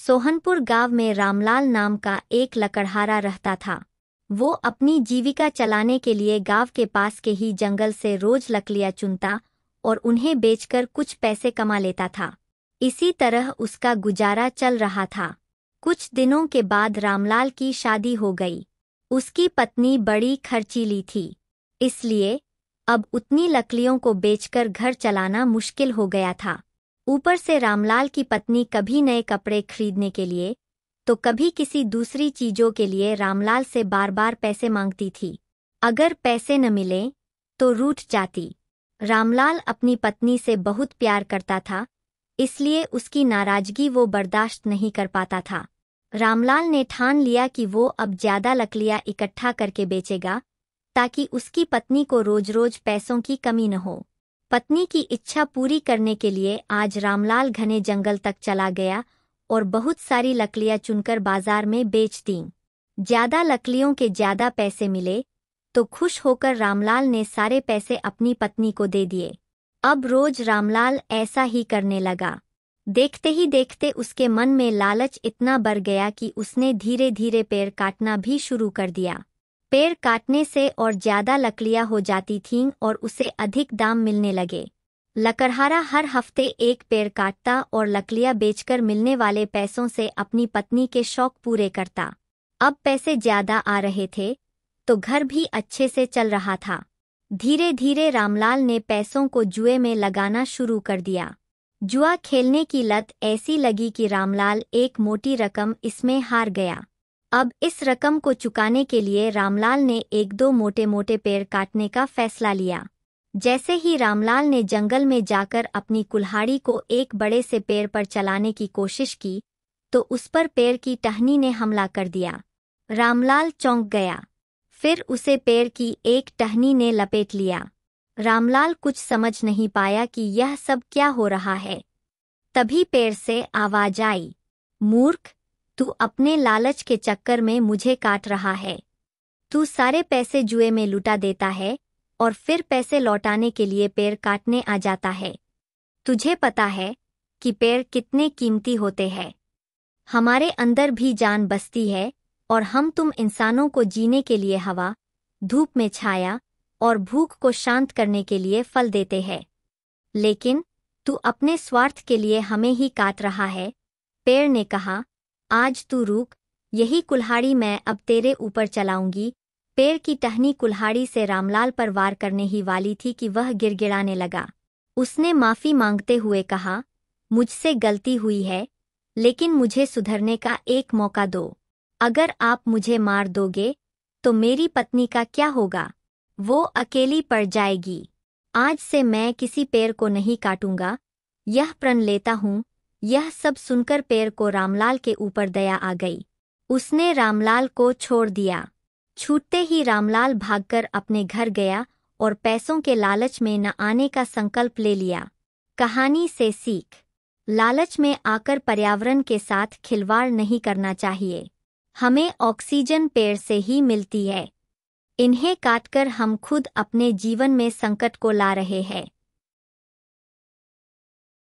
सोहनपुर गांव में रामलाल नाम का एक लकड़हारा रहता था। वो अपनी जीविका चलाने के लिए गांव के पास के ही जंगल से रोज लकड़ियां चुनता और उन्हें बेचकर कुछ पैसे कमा लेता था। इसी तरह उसका गुजारा चल रहा था। कुछ दिनों के बाद रामलाल की शादी हो गई। उसकी पत्नी बड़ी खर्चीली थी, इसलिए अब उतनी लकड़ियों को बेचकर घर चलाना मुश्किल हो गया था। ऊपर से रामलाल की पत्नी कभी नए कपड़े खरीदने के लिए तो कभी किसी दूसरी चीजों के लिए रामलाल से बार बार पैसे मांगती थी। अगर पैसे न मिले तो रूठ जाती। रामलाल अपनी पत्नी से बहुत प्यार करता था, इसलिए उसकी नाराजगी वो बर्दाश्त नहीं कर पाता था। रामलाल ने ठान लिया कि वो अब ज्यादा लकड़ियां इकट्ठा करके बेचेगा ताकि उसकी पत्नी को रोज रोज पैसों की कमी न हो। पत्नी की इच्छा पूरी करने के लिए आज रामलाल घने जंगल तक चला गया और बहुत सारी लकड़ियां चुनकर बाजार में बेच दीं। ज्यादा लकड़ियों के ज्यादा पैसे मिले तो खुश होकर रामलाल ने सारे पैसे अपनी पत्नी को दे दिए। अब रोज रामलाल ऐसा ही करने लगा। देखते ही देखते उसके मन में लालच इतना बढ़ गया कि उसने धीरे धीरे पेड़ काटना भी शुरू कर दिया। पेड़ काटने से और ज्यादा लकड़ियां हो जाती थीं और उसे अधिक दाम मिलने लगे। लकड़हारा हर हफ्ते एक पेड़ काटता और लकड़ियां बेचकर मिलने वाले पैसों से अपनी पत्नी के शौक पूरे करता। अब पैसे ज्यादा आ रहे थे तो घर भी अच्छे से चल रहा था। धीरे धीरे रामलाल ने पैसों को जुए में लगाना शुरू कर दिया। जुआ खेलने की लत ऐसी लगी कि रामलाल एक मोटी रकम इसमें हार गया। अब इस रकम को चुकाने के लिए रामलाल ने एक दो मोटे मोटे पेड़ काटने का फैसला लिया। जैसे ही रामलाल ने जंगल में जाकर अपनी कुल्हाड़ी को एक बड़े से पेड़ पर चलाने की कोशिश की तो उस पर पेड़ की टहनी ने हमला कर दिया। रामलाल चौंक गया। फिर उसे पेड़ की एक टहनी ने लपेट लिया। रामलाल कुछ समझ नहीं पाया कि यह सब क्या हो रहा है। तभी पेड़ से आवाज आई, मूर्ख, तू अपने लालच के चक्कर में मुझे काट रहा है। तू सारे पैसे जुए में लुटा देता है और फिर पैसे लौटाने के लिए पेड़ काटने आ जाता है। तुझे पता है कि पेड़ कितने कीमती होते हैं। हमारे अंदर भी जान बसती है और हम तुम इंसानों को जीने के लिए हवा, धूप में छाया और भूख को शांत करने के लिए फल देते हैं। लेकिन तू अपने स्वार्थ के लिए हमें ही काट रहा है। पेड़ ने कहा, आज तू रुक, यही कुल्हाड़ी मैं अब तेरे ऊपर चलाऊंगी। पेड़ की टहनी कुल्हाड़ी से रामलाल पर वार करने ही वाली थी कि वह गिड़गिड़ाने लगा। उसने माफी मांगते हुए कहा, मुझसे गलती हुई है, लेकिन मुझे सुधरने का एक मौका दो। अगर आप मुझे मार दोगे तो मेरी पत्नी का क्या होगा? वो अकेली पड़ जाएगी। आज से मैं किसी पेड़ को नहीं काटूंगा, यह प्रण लेता हूँ। यह सब सुनकर पेड़ को रामलाल के ऊपर दया आ गई। उसने रामलाल को छोड़ दिया। छूटते ही रामलाल भागकर अपने घर गया और पैसों के लालच में न आने का संकल्प ले लिया। कहानी से सीख, लालच में आकर पर्यावरण के साथ खिलवाड़ नहीं करना चाहिए। हमें ऑक्सीजन पेड़ से ही मिलती है। इन्हें काटकर हम खुद अपने जीवन में संकट को ला रहे हैं।